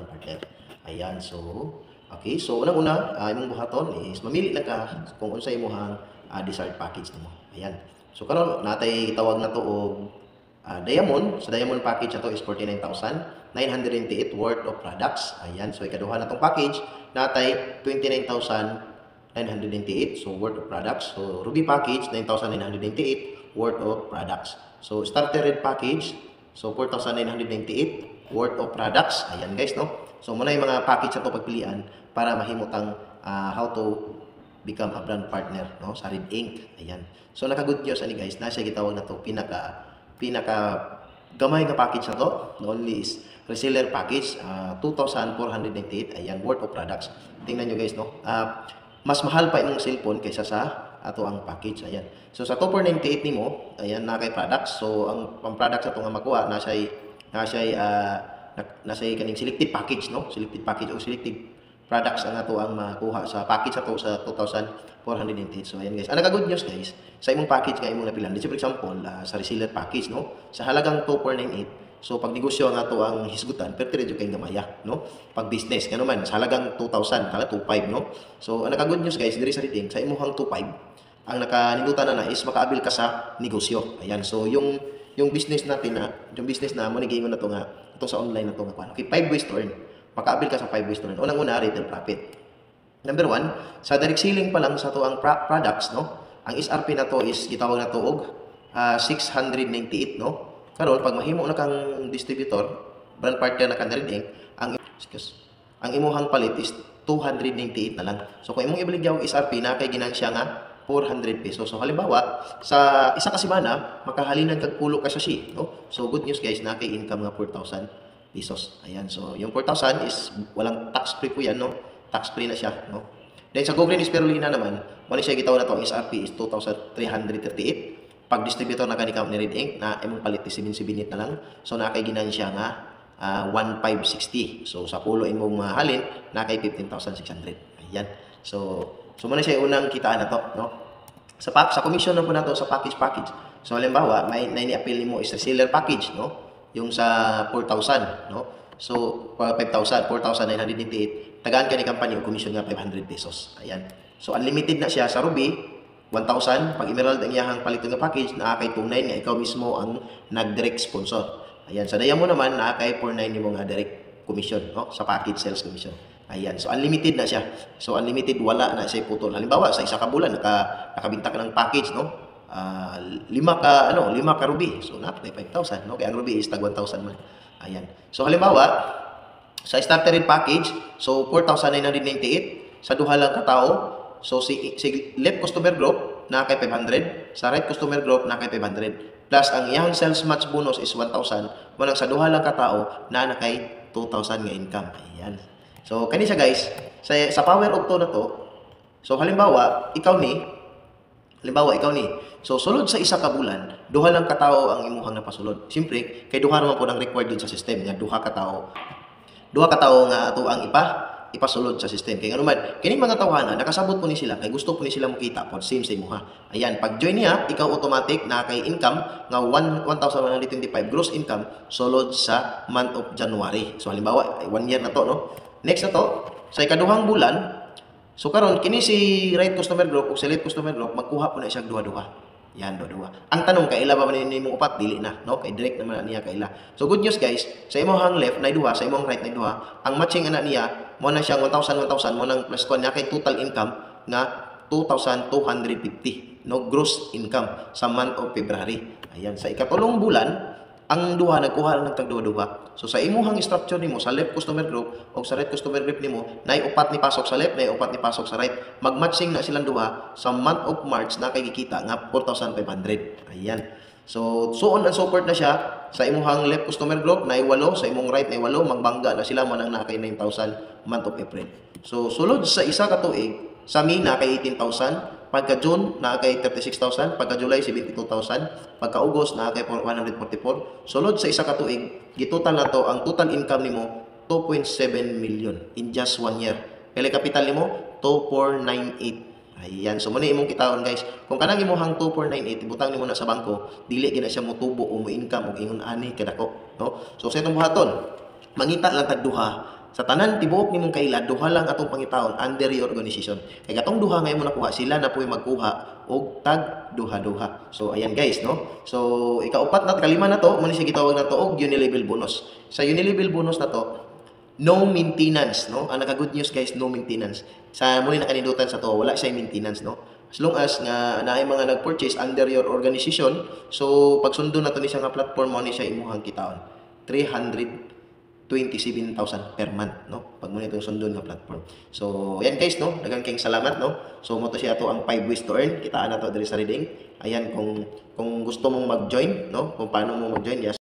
brand partner. Ayan, so okay, so unang-una imong buhaton is mamili lang ka kung unsa imong desired package nimo. Ayan. So karon natay tawag na to og Diamond. Sa Diamond package na to is 49,998 worth of products. Ayan, so ikaduha na tong package natay 29,998 so worth of products. So Ruby package 9,998 worth of products. So starter red package so 4,998 worth of products. Ayan guys, no? So muna yung mga package na to pagpilian para mahimutang how to become a brand partner, no, sa Red Ink. Ayan. So naka-good news ani guys, nasa gitawag na to pinaka gamay nga package na to. The only is reseller package 2,498 ayan worth of products. Tingnan nyo guys, no. Mas mahal pa imong cellphone kaysa sa ato ang package. Ayan. So sa 2,498 nimo, ayan na kay products. So ang products ato nga makuha nasay kaning selected package, no? Selected package o selected products ang ato ang makuha sa package ato sa 2,498. So ayan guys. Ang naka-good news guys, sa imong package nga imong napilan. Dito for example, sa reseller package, no? Sa halagang 2,498. So pag negosyo ang ato ang hisgutan, pero dire kay gamaya, no? Pag business kano man sa halagang 2,000, kala 2,500, no? So ang naka-good news guys, diri sa rating sa imong 2,500, ang nakanindutan na is makaabil ka sa negosyo. Ayan. So yung business natin yung business na mo ni giingon na to nga ito sa online na to nga kuan. Okay, 5 ways to earn. Makaabil ka sa 5 ways to earn. Unang-una, retail profit. Number 1, sa direct selling pa lang sa to ang products, no? Ang SRP na to is gitawag na to og 698, no? Karon pag mahimo na kang distributor, brand partner na kan Red Ink, ang imuhang palit is 298 na lang. So kung imong ibaligyaw og SRP na kay ginansya nga 400 pesos. So halimbawa, sa isa ka semana, makahalinan kag pulo ka sa si, no? So good news guys, na kay income nga 4,000 pesos. Ayan. So yung 4,000 is walang tax free po yan, no? Tax free na siya, no? Then sa Go Green Spirulina naman, wala siya gitaw na to, ang SRP is 2,338. Pag distributor na kanikam ni Red Ink na imong palit is 778 na lang. So na kay ginansya nga 1,560. So sa pulo imong mahalin na kay 15,600. Ayan. So muna siya unang kitaan na to, no? Sa commission na po na to sa package. So halimbawa, may ni-appeal mo is reseller package, no? Yung sa 4,000, no? So 5,000, 4,998. Tagaan ka ni company o commission nga 500 pesos. Ayan. So unlimited na siya sa Ruby 1,000. Pag Emerald ang iyahang palit nga package, naakay 2,900 nga ikaw mismo ang nag-direct sponsor. Ayan. Sa Diamond naman, naakay 4,900 mo nga direct commission, no? Sa package sales commission. Ayan. So unlimited na siya. So unlimited, wala na siya putol. Halimbawa, sa isa ka bulan nakabinta ka ng package, no? 5 ka Ruby. So napay 5,000, no? Kaya ang Ruby is tag 1,000 man. Ayan. So halimbawa, sa starter package, so 4,998 sa duha lang ka tao. So si left customer group na kay 500, sa right customer group na kay 500. Plus ang iyang sales match bonus is 1,000. Manang sa duha lang ka tao na kay 2,000 nga income. Ayan. So kani siya guys, sa power of to na to. So halimbawa, ikaw ni so sulod sa isa ka bulan, duha lang ka tao ang imuhang napasulod. Siyempre, kay duha naman po nang required din sa system nga duha ka tao nga ato ang ipasulod sa system. Kaya nga naman, kining mga tawhana, nakasabot po ni sila, kay gusto po ni sila makita po, same sa imuha. Ayan, pag join niya, ikaw automatic na kay income nga 1,125 gross income sulod sa month of January. So halimbawa, 1 year na to, no? Next na to, sa ikaduhang bulan, so karon kini si right customer group o si left customer group, magkuha po na siya duha-duha. Yan, duha-duha. Ang tanong, kaila ba man ni mong upat? Dili na, no? Kay direct naman niya kaila. So good news guys, sa imong left na duha, sa imong right na duha, ang matching ana niya mo na siya 1,000 mo nang plus ko niya kay total income na 2,250, no? Gross income sa month of February. Ayan, sa ikatulong bulan, ang duha nagkuha lang ng tag duha-duha. So sa imuhang structure nimo sa left customer group o sa right customer group nimo, nay upat ni pasok sa left, nay upat ni pasok sa right. Magmatching na silang duha sa month of March na kay gikita nga 4,500. Ayan. So on and so forth na siya sa imuhang left customer group nay 8, sa imong right nay 8, magbangga na sila man ang nakay 9,000 month of April. So sulod sa isa ka tuig, sa May na kay 18,000. Pagka June, na kay 36,000. Pagka July, 72,000. Pagka August, na kay 144. Sulod sa isa ka tuig, gitotal na to, ang total income nimo 2.7 million in just 1 year. Kaya capital nimo 2,498. Ayan, so muna imong kitaon guys. Kung kanang imong 2,498, ibutang nimo na sa bangko, dili gina siya motubo o mo income og ingon ani kadako, no? So sa itong buhaton, mangita lang tag duha Sa tanan tibuok nimong kaila duha lang atong pangitaon under your organization. Kay katong duha nga imo nakuha, sila na puy magkuha og tag duha-duha. So ayan guys, no. So ikaupat na kalima na to, mo ni siya gitawag na to og unilevel bonus. Sa unilevel bonus na to, no maintenance, no. Ang naka-good news guys, no maintenance. Sa muli na kanidutan sa to, wala siya maintenance, no. As long as nga naay mga nag-purchase under your organization, so pagsundo na to ni siya nga platform mo ni siya imuhang kitaon. 327,000 per month, no? Pag mo nitong sundon nga platform. So, ayan guys, no? Daghang kayong salamat, no? So, mo to siya to ang 5 ways to earn. Kitaan na to diri sa reading. Ayan, kung gusto mong mag-join, no? Kung paano mo mag-join, yes.